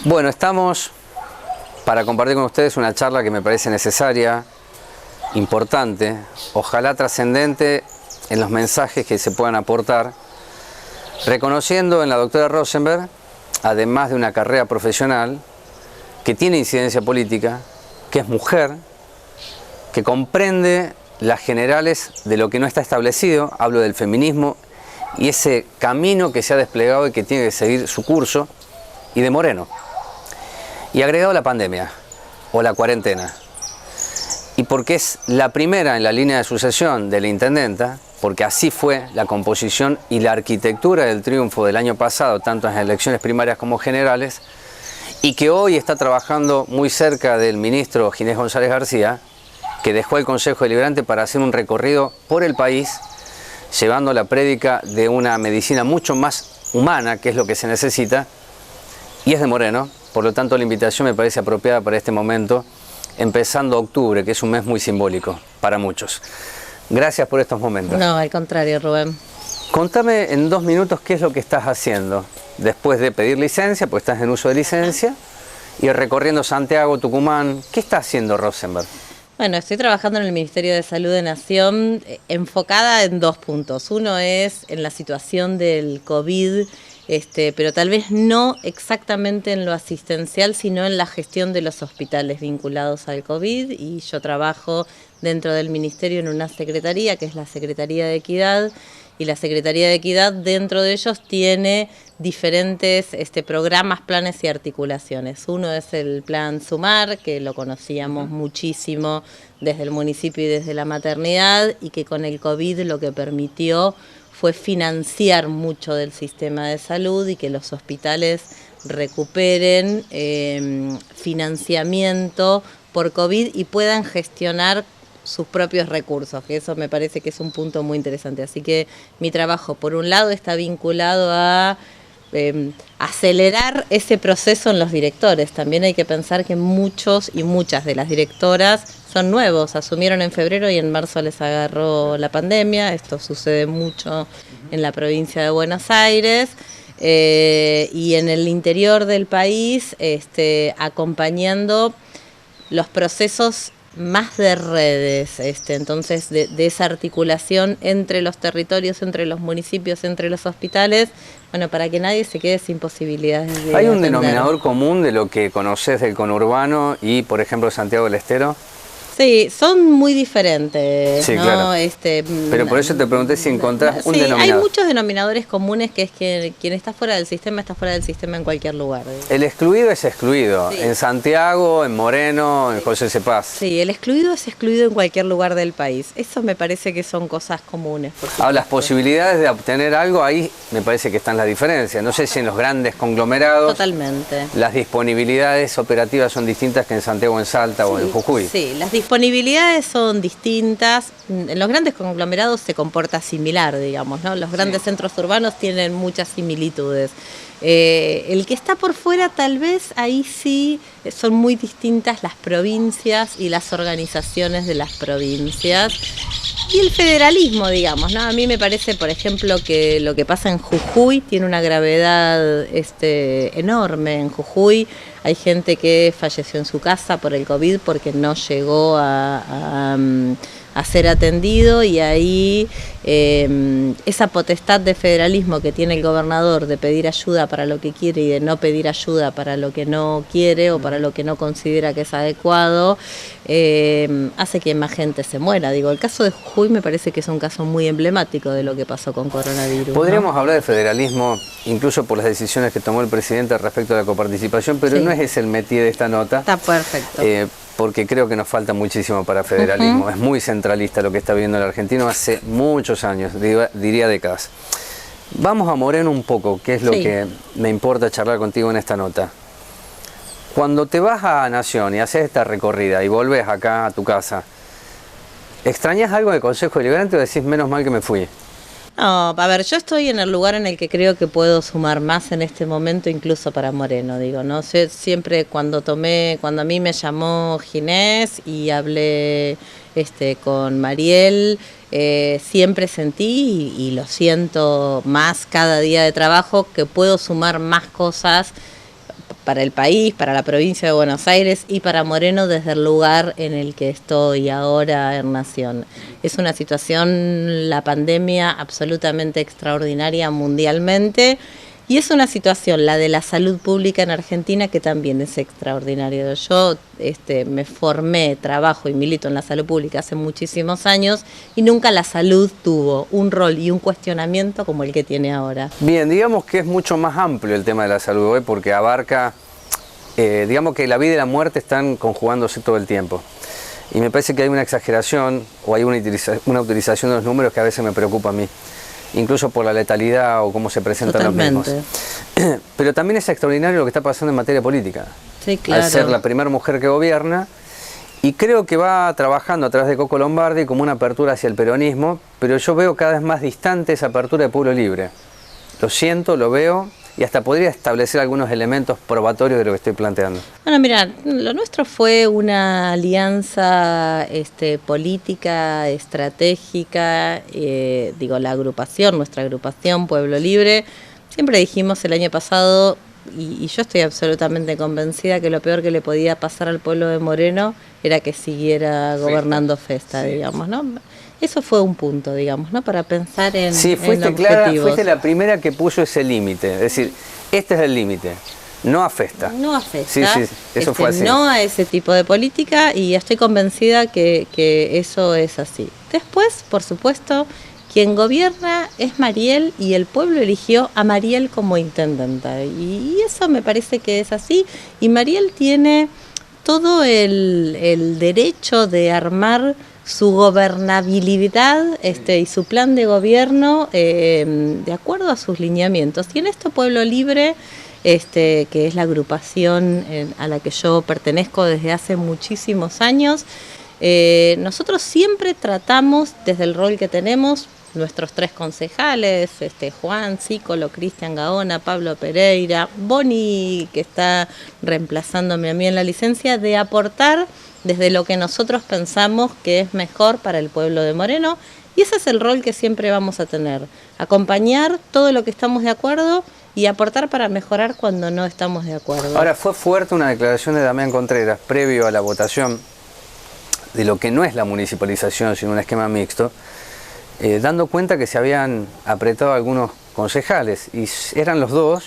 Bueno, estamos para compartir con ustedes una charla que me parece necesaria, importante, ojalá trascendente en los mensajes que se puedan aportar, reconociendo en la doctora Rosenberg, además de una carrera profesional, que tiene incidencia política, que es mujer, que comprende las generales de lo que no está establecido, hablo del feminismo, y ese camino que se ha desplegado y que tiene que seguir su curso, y de Moreno. Y agregado la pandemia, o la cuarentena. Y porque es la primera en la línea de sucesión de la intendenta, porque así fue la composición y la arquitectura del triunfo del año pasado, tanto en las elecciones primarias como generales, y que hoy está trabajando muy cerca del ministro Ginés González García, que dejó el Consejo Deliberante para hacer un recorrido por el país, llevando la prédica de una medicina mucho más humana, que es lo que se necesita, y es de Moreno. Por lo tanto, la invitación me parece apropiada para este momento, empezando octubre, que es un mes muy simbólico para muchos. Gracias por estos momentos. No, al contrario, Rubén. Contame en 2 minutos qué es lo que estás haciendo después de pedir licencia, pues estás en uso de licencia, y recorriendo Santiago, Tucumán. ¿Qué está haciendo Rosenberg? Bueno, estoy trabajando en el Ministerio de Salud de Nación enfocada en 2 puntos. Uno es en la situación del COVID, pero tal vez no exactamente en lo asistencial, sino en la gestión de los hospitales vinculados al COVID. Y yo trabajo dentro del Ministerio en una secretaría, que es la Secretaría de Equidad, y la Secretaría de Equidad dentro de ellos tiene diferentes programas, planes y articulaciones. Uno es el Plan Sumar, que lo conocíamos muchísimo desde el municipio y desde la maternidad, y que con el COVID lo que permitió fue financiar mucho del sistema de salud y que los hospitales recuperen financiamiento por COVID y puedan gestionar sus propios recursos, que eso me parece que es un punto muy interesante. Así que mi trabajo, por un lado, está vinculado a acelerar ese proceso en los directores. También hay que pensar que muchos y muchas de las directoras son nuevos, asumieron en febrero y en marzo les agarró la pandemia. Esto sucede mucho en la provincia de Buenos Aires. Y en el interior del país, acompañando los procesos más de redes, entonces de esa articulación entre los territorios, entre los municipios, entre los hospitales, bueno, para que nadie se quede sin posibilidades de ¿Hay un atender. denominador común de lo que conoces del conurbano y, por ejemplo, Santiago del Estero? Sí, son muy diferentes, sí, ¿no? Claro. Pero por eso te pregunté si encontrás un denominador. Hay muchos denominadores comunes, que es que quien está fuera del sistema en cualquier lugar. El excluido es excluido, sí. En Santiago, en Moreno, en José Cepaz. Sí, el excluido es excluido en cualquier lugar del país. Eso me parece que son cosas comunes. Ahora, las posibilidades de obtener algo, ahí me parece que están las diferencias. No sé si en los grandes conglomerados. Totalmente. Las disponibilidades operativas son distintas que en Santiago, en Salta o en Jujuy. Sí, las disponibilidades son distintas. En los grandes conglomerados se comporta similar, digamos, ¿no? Los grandes centros urbanos tienen muchas similitudes. El que está por fuera, tal vez ahí sí son muy distintas las provincias y las organizaciones de las provincias. Y el federalismo, digamos, ¿no? A mí me parece, por ejemplo, que lo que pasa en Jujuy tiene una gravedad enorme. En Jujuy hay gente que falleció en su casa por el COVID porque no llegó a ser atendido, y ahí esa potestad de federalismo que tiene el gobernador de pedir ayuda para lo que quiere y de no pedir ayuda para lo que no quiere o para lo que no considera que es adecuado, hace que más gente se muera. Digo, el caso de Jujuy me parece que es un caso muy emblemático de lo que pasó con coronavirus. Podríamos hablar de federalismo, incluso por las decisiones que tomó el presidente respecto a la coparticipación, pero no es ese el métier de esta nota. Está perfecto. Porque creo que nos falta muchísimo para federalismo. Es muy centralista lo que está viviendo el argentino hace muchos años, diría décadas. Vamos a Moreno un poco, que es lo que me importa charlar contigo en esta nota. Cuando te vas a Nación y haces esta recorrida y volves acá a tu casa, ¿extrañas algo del Consejo Deliberante o decís menos mal que me fui? No, a ver, yo estoy en el lugar en el que creo que puedo sumar más en este momento, incluso para Moreno, digo, ¿no? Siempre cuando a mí me llamó Ginés y hablé con Mariel, siempre sentí, y lo siento más cada día de trabajo, que puedo sumar más cosas para el país, para la provincia de Buenos Aires y para Moreno desde el lugar en el que estoy ahora en Nación. Es una situación, la pandemia, absolutamente extraordinaria mundialmente. Y es una situación, la de la salud pública en Argentina, que también es extraordinaria. Yo me formé, trabajo y milito en la salud pública hace muchísimos años y nunca la salud tuvo un rol y un cuestionamiento como el que tiene ahora. Bien, digamos que es mucho más amplio el tema de la salud hoy porque abarca, digamos que la vida y la muerte están conjugándose todo el tiempo. Y me parece que hay una exageración o hay una utilización de los números que a veces me preocupa a mí. Incluso por la letalidad o cómo se presentan Totalmente. los mismos. Pero también es extraordinario lo que está pasando en materia política. Sí, claro. Al ser la primera mujer que gobierna, y creo que va trabajando a través de Coco Lombardi como una apertura hacia el peronismo, pero yo veo cada vez más distante esa apertura de Pueblo Libre. Lo siento, lo veo, y hasta podría establecer algunos elementos probatorios de lo que estoy planteando. Bueno, mira, lo nuestro fue una alianza política, estratégica, la agrupación, nuestra agrupación Pueblo Libre. Siempre dijimos el año pasado, y yo estoy absolutamente convencida que lo peor que le podía pasar al pueblo de Moreno era que siguiera gobernando Festa, digamos, ¿no? Eso fue un punto, digamos, ¿no? Para pensar en Sí, fuiste clara, fuiste la primera que puso ese límite. Es decir, este es el límite, no a Festa. No a Festa. Sí, eso fue así. No a ese tipo de política y estoy convencida que eso es así. Después, por supuesto, quien gobierna es Mariel y el pueblo eligió a Mariel como intendenta. Y eso me parece que es así. Y Mariel tiene todo el derecho de armar su gobernabilidad y su plan de gobierno de acuerdo a sus lineamientos. Y en esto Pueblo Libre, que es la agrupación a la que yo pertenezco desde hace muchísimos años, nosotros siempre tratamos, desde el rol que tenemos, nuestros 3 concejales, Juan Cícolo, Cristian Gaona, Pablo Pereira, Boni, que está reemplazándome a mí en la licencia, de aportar desde lo que nosotros pensamos que es mejor para el pueblo de Moreno, y ese es el rol que siempre vamos a tener, acompañar todo lo que estamos de acuerdo y aportar para mejorar cuando no estamos de acuerdo. Ahora, fue fuerte una declaración de Damián Contreras previo a la votación de lo que no es la municipalización, sino un esquema mixto, dando cuenta que se habían apretado algunos concejales, y eran los 2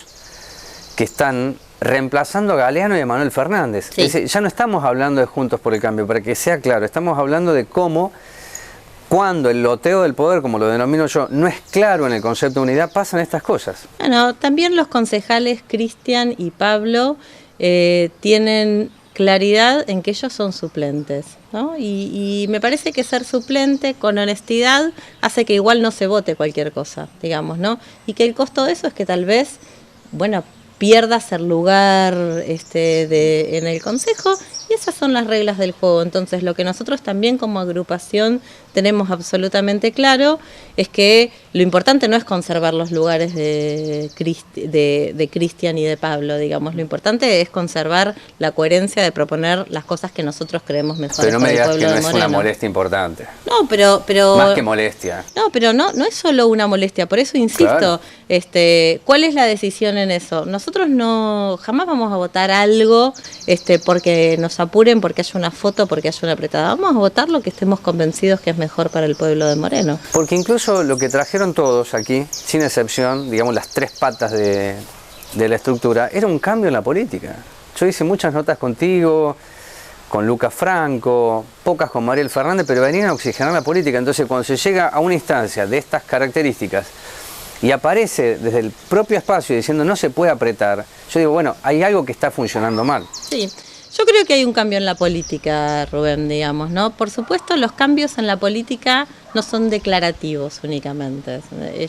que están reemplazando a Galeano y a Manuel Fernández. Sí. Es decir, ya no estamos hablando de Juntos por el Cambio, para que sea claro, estamos hablando de cómo, cuando el loteo del poder, como lo denomino yo, no es claro en el concepto de unidad, pasan estas cosas. Bueno, también los concejales Cristian y Pablo tienen claridad en que ellos son suplentes, ¿no? Y me parece que ser suplente con honestidad hace que igual no se vote cualquier cosa, digamos, ¿no? Y que el costo de eso es que tal vez, bueno, pierdas el lugar en el consejo, y esas son las reglas del juego. Entonces, lo que nosotros también como agrupación tenemos absolutamente claro es que lo importante no es conservar los lugares de Cristian y de Pablo, digamos. Lo importante es conservar la coherencia de proponer las cosas que nosotros creemos mejores pero no para me el digas pueblo que no de es Moreno. una molestia importante. No, pero Más que molestia. No, pero no es solo una molestia, por eso insisto, Claro. ¿cuál es la decisión en eso? Nosotros jamás vamos a votar algo porque nos apuren, porque haya una foto, porque haya una apretada. Vamos a votar lo que estemos convencidos que es mejor para el pueblo de Moreno. Porque incluso lo que trajeron todos aquí, sin excepción, digamos las 3 patas de la estructura, era un cambio en la política. Yo hice muchas notas contigo, con Lucas Franco, pocas con Mariel Fernández, pero venían a oxigenar la política. Entonces, cuando se llega a una instancia de estas características y aparece desde el propio espacio diciendo no se puede apretar, yo digo, bueno, hay algo que está funcionando mal. Sí, yo creo que hay un cambio en la política, Rubén, digamos, ¿no? Por supuesto, los cambios en la política no son declarativos únicamente.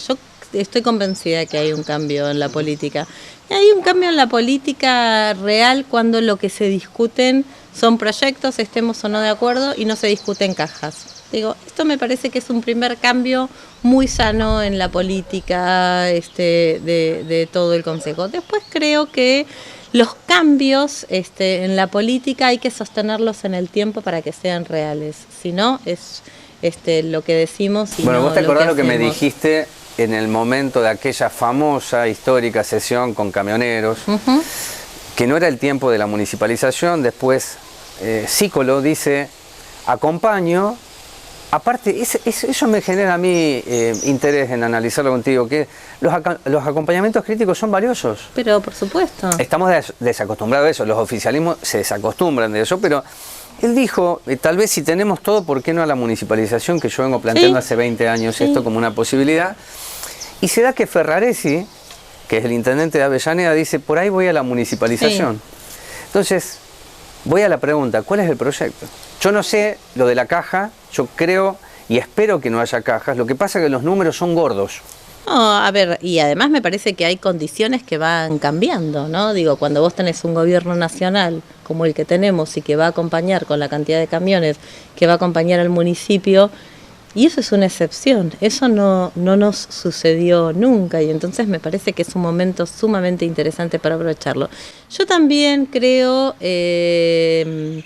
Yo estoy convencida que hay un cambio en la política. Y hay un cambio en la política real cuando lo que se discuten son proyectos, estemos o no de acuerdo, y no se discuten cajas. Digo, esto me parece que es un primer cambio muy sano en la política de todo el Consejo. Después creo que los cambios en la política hay que sostenerlos en el tiempo para que sean reales. Si no, es lo que decimos y bueno, no vos te acordás lo que me hacemos. dijiste en el momento de aquella famosa, histórica sesión con camioneros, que no era el tiempo de la municipalización. Después Cicolo dice, acompaño. Aparte, eso me genera a mí interés en analizarlo contigo, que los acompañamientos críticos son valiosos. Pero por supuesto. Estamos desacostumbrados a eso, los oficialismos se desacostumbran de eso, pero él dijo, tal vez si tenemos todo, ¿por qué no a la municipalización? Que yo vengo planteando hace 20 años esto como una posibilidad. Y se da que Ferraresi, que es el intendente de Avellaneda, dice, por ahí voy a la municipalización. Entonces, voy a la pregunta, ¿cuál es el proyecto? Yo no sé lo de la caja, yo creo y espero que no haya cajas, lo que pasa es que los números son gordos. No, a ver, y además me parece que hay condiciones que van cambiando, ¿no? Digo, cuando vos tenés un gobierno nacional como el que tenemos y que va a acompañar con la cantidad de camiones, que va a acompañar al municipio, y eso es una excepción, eso no nos sucedió nunca, y entonces me parece que es un momento sumamente interesante para aprovecharlo. Yo también creo que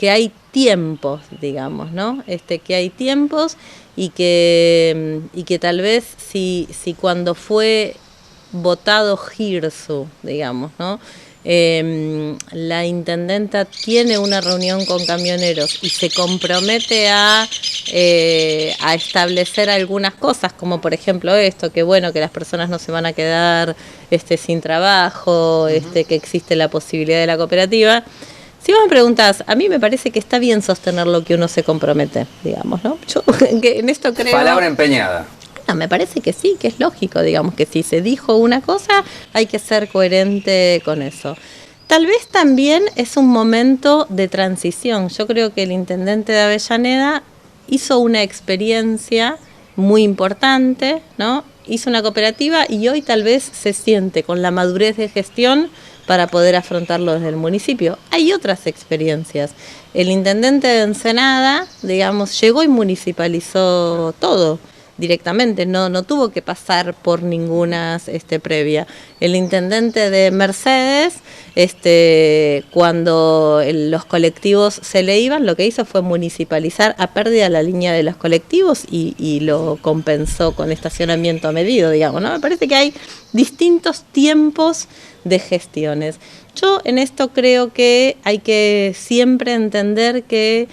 hay tiempos, digamos, ¿no? Que hay tiempos y que tal vez si cuando fue votado Girsu, digamos, ¿no? La intendenta tiene una reunión con camioneros y se compromete a establecer algunas cosas, como por ejemplo esto, que bueno, que las personas no se van a quedar sin trabajo, que existe la posibilidad de la cooperativa. Si vos me preguntás, a mí me parece que está bien sostener lo que uno se compromete, digamos, ¿no? Yo en esto creo... Palabra empeñada. No, me parece que sí, que es lógico, digamos, que si se dijo una cosa, hay que ser coherente con eso. Tal vez también es un momento de transición. Yo creo que el intendente de Avellaneda hizo una experiencia muy importante, ¿no? Hizo una cooperativa y hoy tal vez se siente con la madurez de gestión para poder afrontarlo desde el municipio. Hay otras experiencias. El intendente de Ensenada, digamos, llegó y municipalizó todo directamente, no tuvo que pasar por ninguna previa. El intendente de Mercedes, cuando los colectivos se le iban, lo que hizo fue municipalizar a pérdida la línea de los colectivos y lo compensó con estacionamiento a medido, digamos, ¿no? Me parece que hay distintos tiempos de gestiones. Yo en esto creo que hay que siempre entender que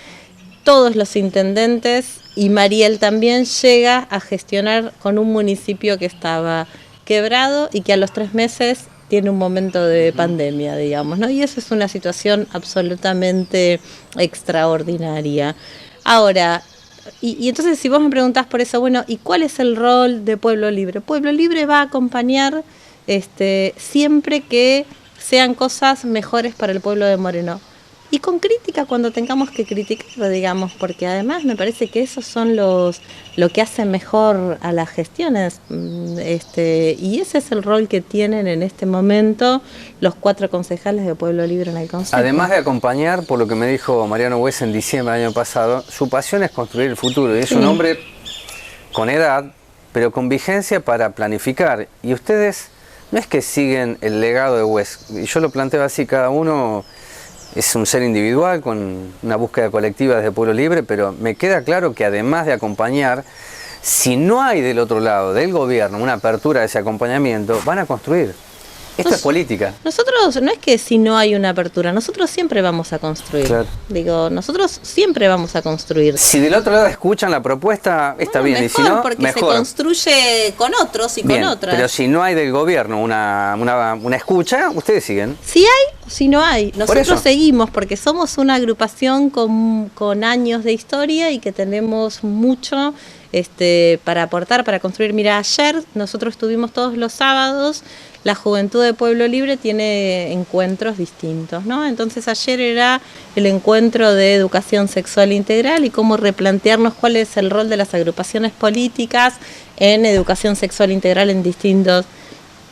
todos los intendentes, y Mariel también, llega a gestionar con un municipio que estaba quebrado y que a los 3 meses tiene un momento de pandemia, digamos, ¿no? Y eso es una situación absolutamente extraordinaria. Ahora, y entonces si vos me preguntás por eso, bueno, ¿y cuál es el rol de Pueblo Libre? Pueblo Libre va a acompañar siempre que sean cosas mejores para el pueblo de Moreno. Y con crítica cuando tengamos que criticar, digamos, porque además me parece que esos son lo que hace mejor a las gestiones. Y ese es el rol que tienen en este momento los 4 concejales de Pueblo Libre en el Consejo. Además de acompañar, por lo que me dijo Mariano Hues en diciembre del año pasado, su pasión es construir el futuro. Y es un hombre con edad, pero con vigencia para planificar. Y ustedes no es que siguen el legado de Hues. Y yo lo planteo así, cada uno es un ser individual con una búsqueda colectiva desde Pueblo Libre, pero me queda claro que además de acompañar, si no hay del otro lado del gobierno una apertura de ese acompañamiento, van a construir. Esto es política. Nosotros, no es que si no hay una apertura, nosotros siempre vamos a construir. Claro. Digo, nosotros siempre vamos a construir. Si del otro lado escuchan la propuesta, está bien. Mejor, y si no, porque mejor. Se construye con otros y bien, con otras. Pero si no hay del gobierno una escucha, ustedes siguen. Si hay o si no hay. Nosotros seguimos porque somos una agrupación con años de historia y que tenemos mucho para aportar, para construir. Mira, ayer nosotros estuvimos todos los sábados. La Juventud de Pueblo Libre tiene encuentros distintos, ¿no? Entonces ayer era el encuentro de educación sexual integral y cómo replantearnos cuál es el rol de las agrupaciones políticas en educación sexual integral en distintos...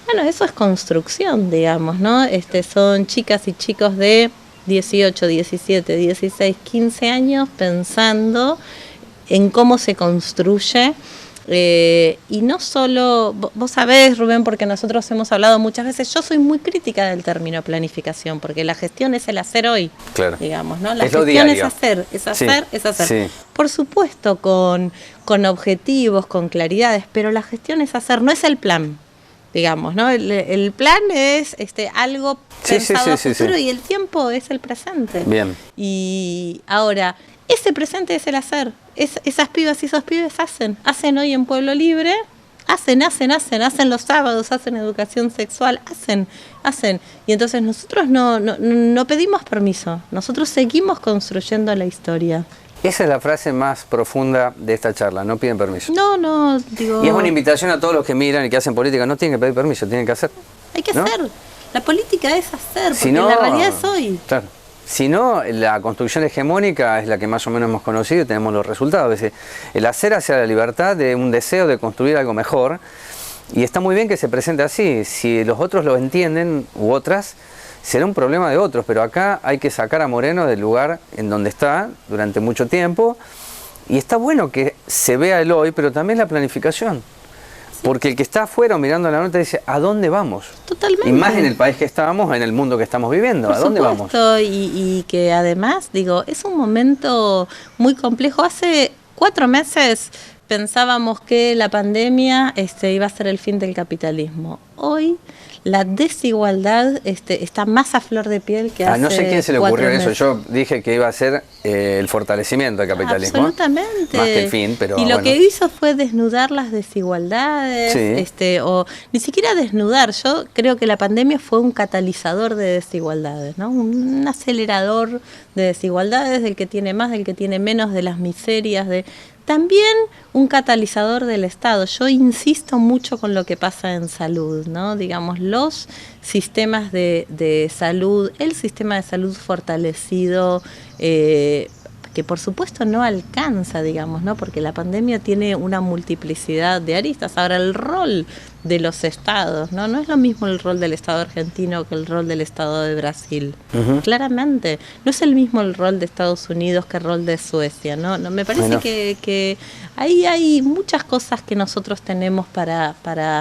Bueno, eso es construcción, digamos, ¿no? Son chicas y chicos de 18, 17, 16, 15 años pensando en cómo se construye. Y no solo, vos sabés, Rubén, porque nosotros hemos hablado muchas veces, yo soy muy crítica del término planificación, porque la gestión es el hacer hoy, claro, digamos, ¿no? La gestión es hacer, es hacer, sí, es hacer. Sí. Por supuesto, con objetivos, con claridades, pero la gestión es hacer, no es el plan. digamos, ¿no? El plan es algo pensado a futuro y el tiempo es el presente. Bien. Y ahora, ese presente es el hacer. Esas pibas y esos pibes hacen hoy en Pueblo Libre, hacen los sábados, hacen educación sexual, hacen. Y entonces nosotros no pedimos permiso, nosotros seguimos construyendo la historia. Esa es la frase más profunda de esta charla, no piden permiso. No, digo... Y es una invitación a todos los que miran y que hacen política, no tienen que pedir permiso, tienen que hacer. Hay que hacer. La política es hacer, porque si no, la realidad es hoy. Claro. Si no, la construcción hegemónica es la que más o menos hemos conocido y tenemos los resultados. Es decir, el hacer hacia la libertad de un deseo de construir algo mejor. Y está muy bien que se presente así. Si los otros lo entienden, u otras, será un problema de otros. Pero acá hay que sacar a Moreno del lugar en donde está durante mucho tiempo. Y está bueno que se vea el hoy, pero también la planificación. Porque el que está afuera mirando la nota dice, ¿a dónde vamos? Totalmente. Y más en el país que estamos, en el mundo que estamos viviendo. ¿A dónde vamos? Y que además, digo, es un momento muy complejo. Hace 4 meses pensábamos que la pandemia iba a ser el fin del capitalismo. Hoy la desigualdad está más a flor de piel que hace 4 meses. No sé quién se le ocurrió eso. Yo dije que iba a ser el fortalecimiento del capitalismo. Absolutamente. Más que el fin, pero y lo que hizo fue desnudar las desigualdades, o ni siquiera desnudar. Yo creo que la pandemia fue un catalizador de desigualdades, ¿no? Un acelerador de desigualdades, del que tiene más, del que tiene menos, de las miserias, también un catalizador del Estado. Yo insisto mucho con lo que pasa en salud, ¿no? Digamos, los sistemas de salud, el sistema de salud fortalecido, que por supuesto no alcanza, digamos, ¿no? Porque la pandemia tiene una multiplicidad de aristas. Ahora, el rol de los estados, ¿no? No es lo mismo el rol del Estado argentino que el rol del Estado de Brasil. Claramente. No es el mismo el rol de Estados Unidos que el rol de Suecia, ¿no? Me parece que ahí hay muchas cosas que nosotros tenemos para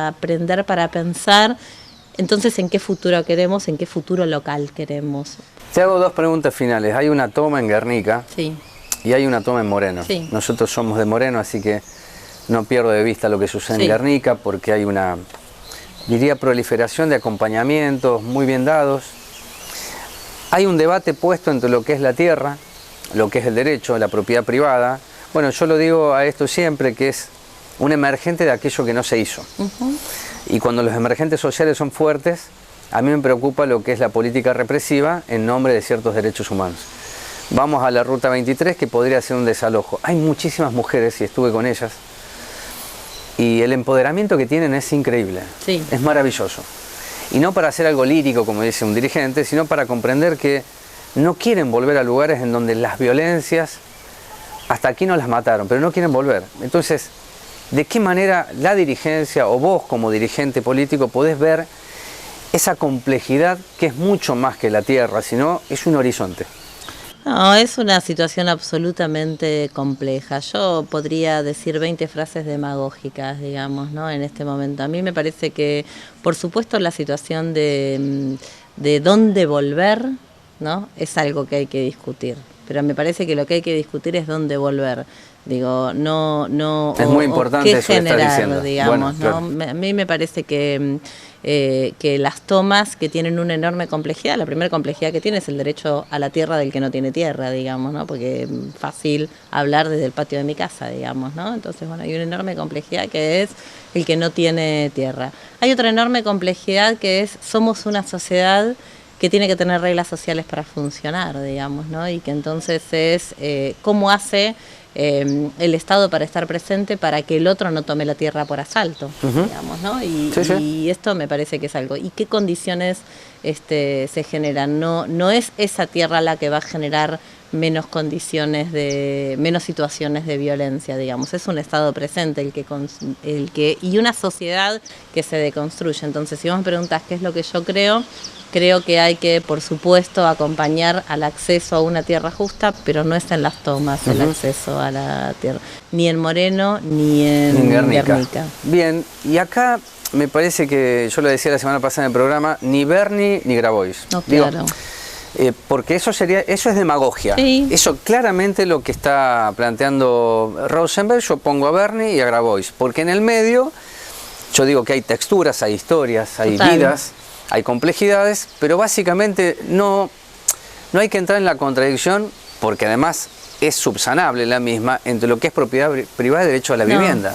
aprender, para pensar. Entonces, ¿en qué futuro queremos? ¿En qué futuro local queremos? Te hago 2 preguntas finales. Hay una toma en Guernica y hay una toma en Moreno. Sí. Nosotros somos de Moreno, así que no pierdo de vista lo que sucede en Guernica, porque hay una, diría, proliferación de acompañamientos muy bien dados. Hay un debate puesto entre lo que es la tierra, lo que es el derecho, la propiedad privada. Bueno, yo lo digo a esto siempre, que es un emergente de aquello que no se hizo. Y cuando los emergentes sociales son fuertes, a mí me preocupa lo que es la política represiva en nombre de ciertos derechos humanos. Vamos a la Ruta 23, que podría ser un desalojo. Hay muchísimas mujeres, y estuve con ellas, y el empoderamiento que tienen es increíble, es maravilloso. Y no para hacer algo lírico, como dice un dirigente, sino para comprender que no quieren volver a lugares en donde las violencias, hasta aquí no las mataron, pero no quieren volver. Entonces, ¿de qué manera la dirigencia o vos como dirigente político podés ver esa complejidad que es mucho más que la tierra, sino es un horizonte? No, es una situación absolutamente compleja. Yo podría decir 20 frases demagógicas, digamos, ¿no? En este momento. A mí me parece que, por supuesto, la situación de dónde volver, ¿no? Es algo que hay que discutir. Pero me parece que lo que hay que discutir es dónde volver. Digo, no es muy importante qué eso que generar, estás diciendo. Digamos, bueno, ¿no? Claro. A mí me parece que las tomas que tienen una enorme complejidad, la primera complejidad que tiene es el derecho a la tierra del que no tiene tierra, digamos, ¿no? Porque es fácil hablar desde el patio de mi casa, digamos, ¿no? Entonces, bueno, hay una enorme complejidad que es el que no tiene tierra. Hay otra enorme complejidad que es somos una sociedad que tiene que tener reglas sociales para funcionar, digamos, ¿no? Y que entonces es cómo hace el Estado para estar presente para que el otro no tome la tierra por asalto, digamos, ¿no? Y esto me parece que es algo. ¿Y qué condiciones se generan? No es esa tierra la que va a generar menos condiciones menos situaciones de violencia, digamos. Es un Estado presente el que y una sociedad que se deconstruye. Entonces, si vos me preguntás qué es lo que yo creo que hay que, por supuesto, acompañar al acceso a una tierra justa, pero no es en las tomas el acceso a la tierra, ni en Moreno ni en Guernica. Bien, y acá me parece que, yo lo decía la semana pasada en el programa, ni Bernie ni Grabois. No, claro. Porque eso es demagogia. Sí. Eso claramente lo que está planteando Rosenberg. Yo pongo a Bernie y a Grabois, porque en el medio Yo digo que hay texturas, hay historias, hay Total. vidas, hay complejidades, pero básicamente no hay que entrar en la contradicción, porque además es subsanable la misma, entre lo que es propiedad privada y derecho a la vivienda.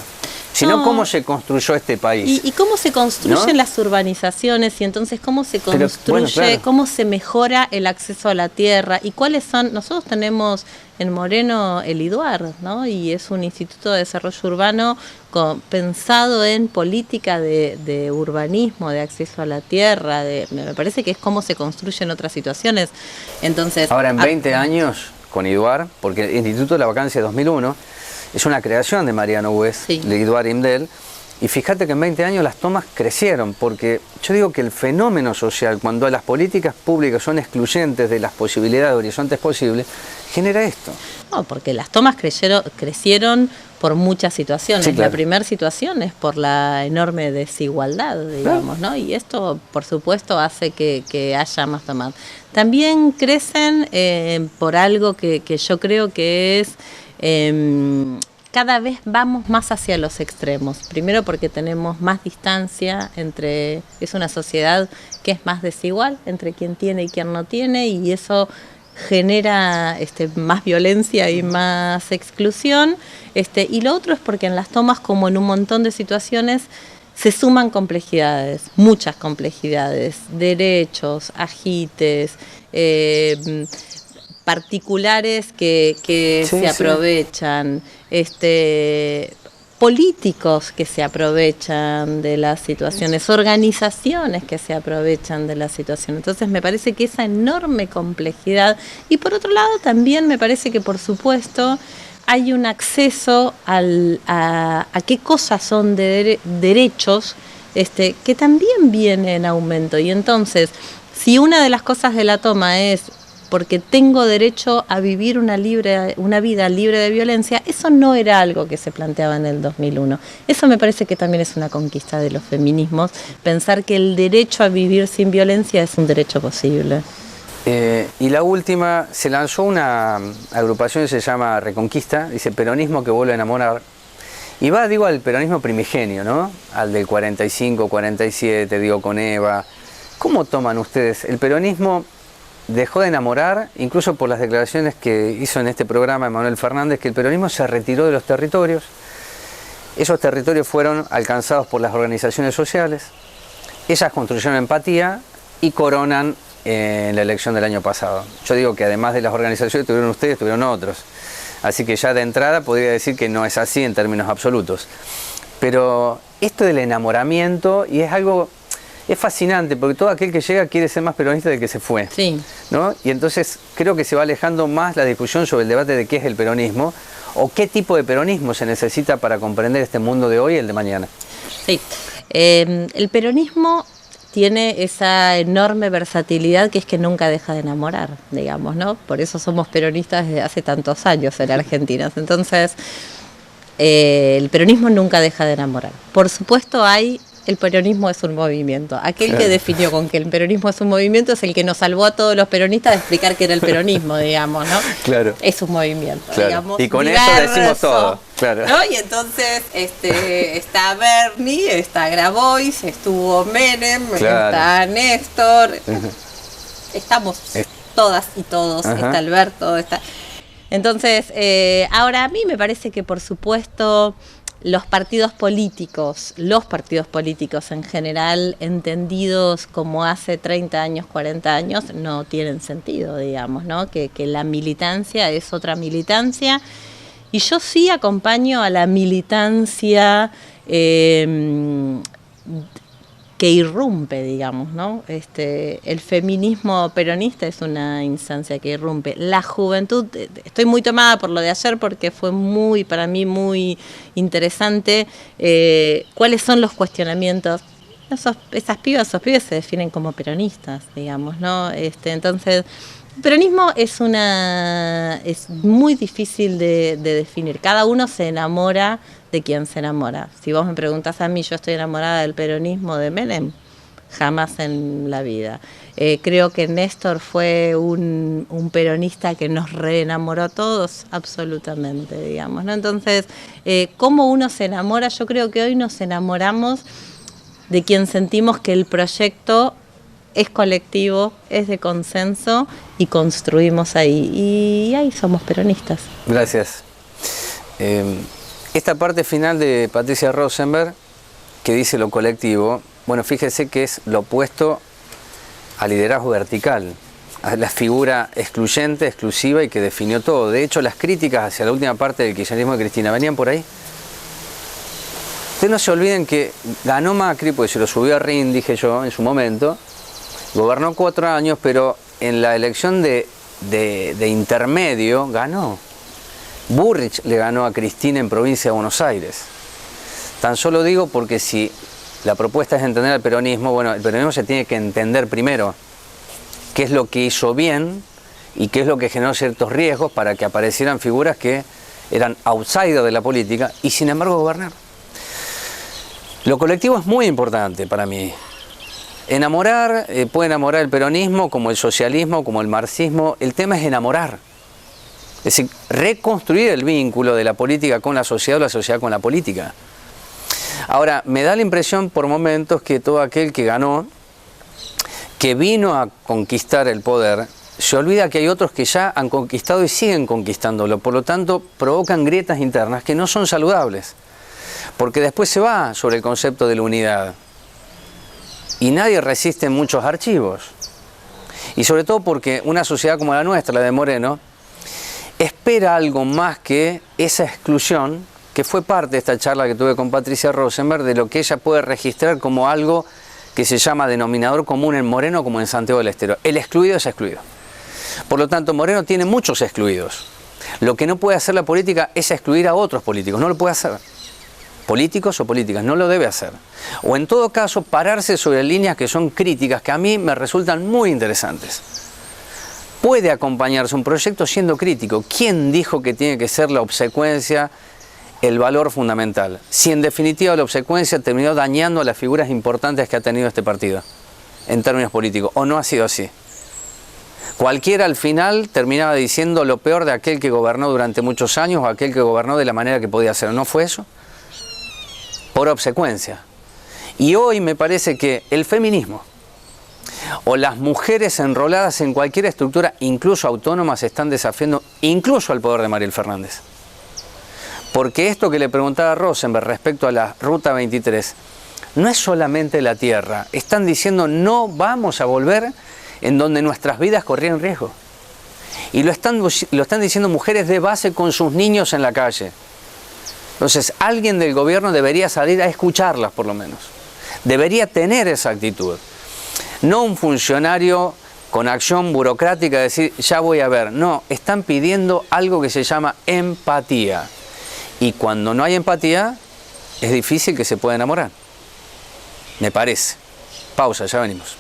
Sino No. cómo se construyó este país. Y cómo se construyen ¿No? las urbanizaciones y entonces cómo se Pero, construye, bueno, claro. cómo se mejora el acceso a la tierra y cuáles son. Nosotros tenemos en Moreno el IDUAR, ¿no? Y es un instituto de desarrollo urbano pensado en política de urbanismo, de acceso a la tierra. Me parece que es cómo se construyen otras situaciones. Entonces, Ahora, en 20 años, con IDUAR, porque el Instituto de la Vacancia 2001 es una creación de Mariano West, Sí. de IDUAR Imdel, y fíjate que en 20 años las tomas crecieron, porque yo digo que el fenómeno social, cuando las políticas públicas son excluyentes de las posibilidades de horizontes posibles, genera esto. No, porque las tomas crecieron por muchas situaciones. Sí, claro. La primera situación es por la enorme desigualdad, digamos, ¿no? Y esto, por supuesto, hace que haya más tomas. También crecen por algo que yo creo que es... cada vez vamos más hacia los extremos. Primero porque tenemos más distancia entre... Es una sociedad que es más desigual entre quien tiene y quien no tiene, y eso genera más violencia y más exclusión. Y lo otro es porque en las tomas, como en un montón de situaciones, se suman complejidades, muchas complejidades, derechos, ajites, particulares que Sí, se aprovechan, políticos que se aprovechan de las situaciones, organizaciones que se aprovechan de la situación. Entonces me parece que esa enorme complejidad, y por otro lado también me parece que por supuesto hay un acceso a qué cosas son derechos que también viene en aumento. Y entonces, si una de las cosas de la toma es porque tengo derecho a vivir una vida libre de violencia, eso no era algo que se planteaba en el 2001. Eso me parece que también es una conquista de los feminismos, pensar que el derecho a vivir sin violencia es un derecho posible. Y la última, se lanzó una agrupación que se llama Reconquista, dice peronismo que vuelve a enamorar. Y va, digo, al peronismo primigenio, ¿no? Al del 45, 47, digo, con Eva. ¿Cómo toman ustedes? El peronismo dejó de enamorar, incluso por las declaraciones que hizo en este programa Emanuel Fernández, que el peronismo se retiró de los territorios. Esos territorios fueron alcanzados por las organizaciones sociales. Ellas construyeron empatía y coronan en la elección del año pasado. Yo digo que además de las organizaciones tuvieron ustedes, tuvieron otros. Así que ya de entrada podría decir que no es así en términos absolutos. Pero esto del enamoramiento, y es algo, es fascinante, porque todo aquel que llega quiere ser más peronista del que se fue. Sí. ¿No? Y entonces creo que se va alejando más la discusión sobre el debate de qué es el peronismo, o qué tipo de peronismo se necesita para comprender este mundo de hoy y el de mañana. Sí. El peronismo tiene esa enorme versatilidad que es que nunca deja de enamorar, digamos, ¿no? Por eso somos peronistas desde hace tantos años en Argentina. Entonces, el peronismo nunca deja de enamorar. Por supuesto el peronismo es un movimiento. Aquel que definió con que el peronismo es un movimiento es el que nos salvó a todos los peronistas de explicar qué era el peronismo, digamos, ¿no? Claro. Es un movimiento, Claro. digamos. Y con diverso, eso decimos todo. Claro. ¿no? Y entonces está Bernie, está Grabois, estuvo Menem, Claro. está Néstor, estamos todas y todos, Ajá. está Alberto, está... Entonces, ahora a mí me parece que por supuesto los partidos políticos en general, entendidos como hace 30 años, 40 años, no tienen sentido, digamos, ¿no? Que la militancia es otra militancia. Y yo sí acompaño a la militancia que irrumpe, digamos, ¿no? El feminismo peronista es una instancia que irrumpe. La juventud, estoy muy tomada por lo de ayer porque fue para mí muy interesante cuáles son los cuestionamientos. Esas pibas, esos pibes se definen como peronistas, digamos, ¿no? Entonces, el peronismo es muy difícil de definir. Cada uno se enamora de quien se enamora. Si vos me preguntás a mí, yo estoy enamorada del peronismo de Menem, jamás en la vida. Creo que Néstor fue un peronista que nos reenamoró a todos, absolutamente, digamos, ¿no? Entonces, ¿cómo uno se enamora? Yo creo que hoy nos enamoramos de quien sentimos que el proyecto es colectivo, es de consenso y construimos ahí. Y ahí somos peronistas. Gracias. Esta parte final de Patricia Rosenberg, que dice lo colectivo, bueno, fíjese que es lo opuesto al liderazgo vertical, a la figura excluyente, exclusiva y que definió todo. De hecho, las críticas hacia la última parte del kirchnerismo de Cristina venían por ahí. Ustedes no se olviden que ganó Macri, porque se lo subió a Rin, dije yo, en su momento, gobernó 4 años, pero en la elección de intermedio ganó. Burrich le ganó a Cristina en provincia de Buenos Aires. Tan solo digo porque si la propuesta es entender al peronismo, bueno, el peronismo se tiene que entender primero qué es lo que hizo bien y qué es lo que generó ciertos riesgos para que aparecieran figuras que eran outsiders de la política y sin embargo gobernar. Lo colectivo es muy importante para mí. Enamorar, puede enamorar el peronismo como el socialismo, como el marxismo. El tema es enamorar. Es decir, reconstruir el vínculo de la política con la sociedad o la sociedad con la política. Ahora, me da la impresión por momentos que todo aquel que ganó, que vino a conquistar el poder, se olvida que hay otros que ya han conquistado y siguen conquistándolo. Por lo tanto, provocan grietas internas que no son saludables. Porque después se va sobre el concepto de la unidad. Y nadie resiste muchos archivos. Y sobre todo porque una sociedad como la nuestra, la de Moreno, espera algo más que esa exclusión, que fue parte de esta charla que tuve con Patricia Rosenberg, de lo que ella puede registrar como algo que se llama denominador común en Moreno como en Santiago del Estero. El excluido es excluido. Por lo tanto, Moreno tiene muchos excluidos. Lo que no puede hacer la política es excluir a otros políticos, no lo puede hacer. Políticos o políticas, no lo debe hacer. O en todo caso, pararse sobre líneas que son críticas, que a mí me resultan muy interesantes. Puede acompañarse un proyecto siendo crítico. ¿Quién dijo que tiene que ser la obsecuencia el valor fundamental? Si en definitiva la obsecuencia terminó dañando a las figuras importantes que ha tenido este partido, en términos políticos, ¿o no ha sido así? Cualquiera al final terminaba diciendo lo peor de aquel que gobernó durante muchos años o aquel que gobernó de la manera que podía hacerlo. ¿No fue eso? Por obsecuencia. Y hoy me parece que el feminismo o las mujeres enroladas en cualquier estructura, incluso autónomas, están desafiando incluso al poder de Mariel Fernández. Porque esto que le preguntaba a Rosenberg respecto a la Ruta 23, no es solamente la tierra. Están diciendo no vamos a volver en donde nuestras vidas corrían riesgo. Y lo están diciendo mujeres de base con sus niños en la calle. Entonces, alguien del gobierno debería salir a escucharlas, por lo menos. Debería tener esa actitud. No un funcionario con acción burocrática, decir, ya voy a ver. No, están pidiendo algo que se llama empatía. Y cuando no hay empatía, es difícil que se pueda enamorar. Me parece. Pausa, ya venimos.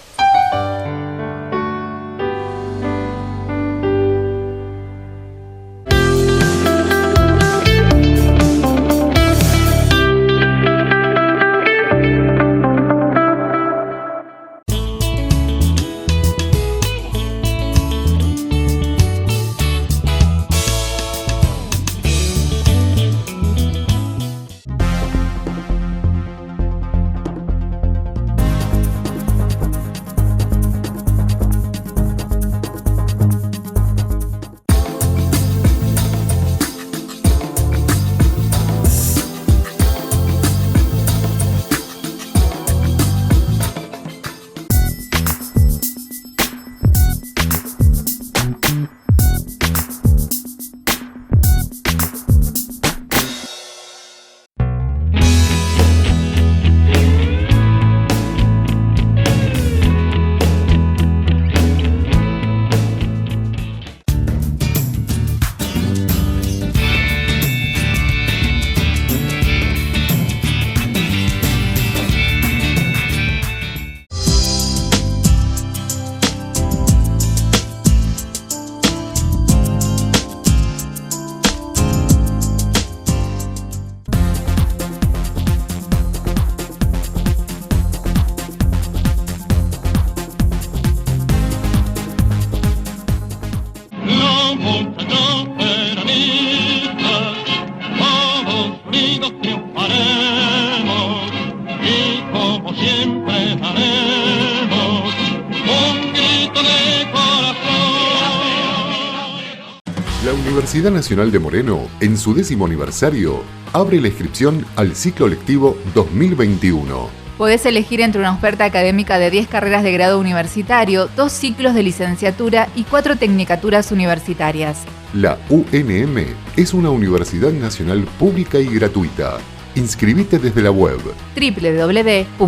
Universidad Nacional de Moreno, en su 10º aniversario, abre la inscripción al ciclo lectivo 2021. Podés elegir entre una oferta académica de 10 carreras de grado universitario, 2 ciclos de licenciatura y 4 tecnicaturas universitarias. La UNM es una universidad nacional pública y gratuita. Inscribite desde la web www.unm.edu.ar.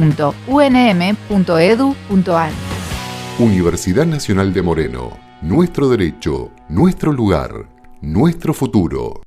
Universidad Nacional de Moreno. Nuestro derecho, nuestro lugar, nuestro futuro.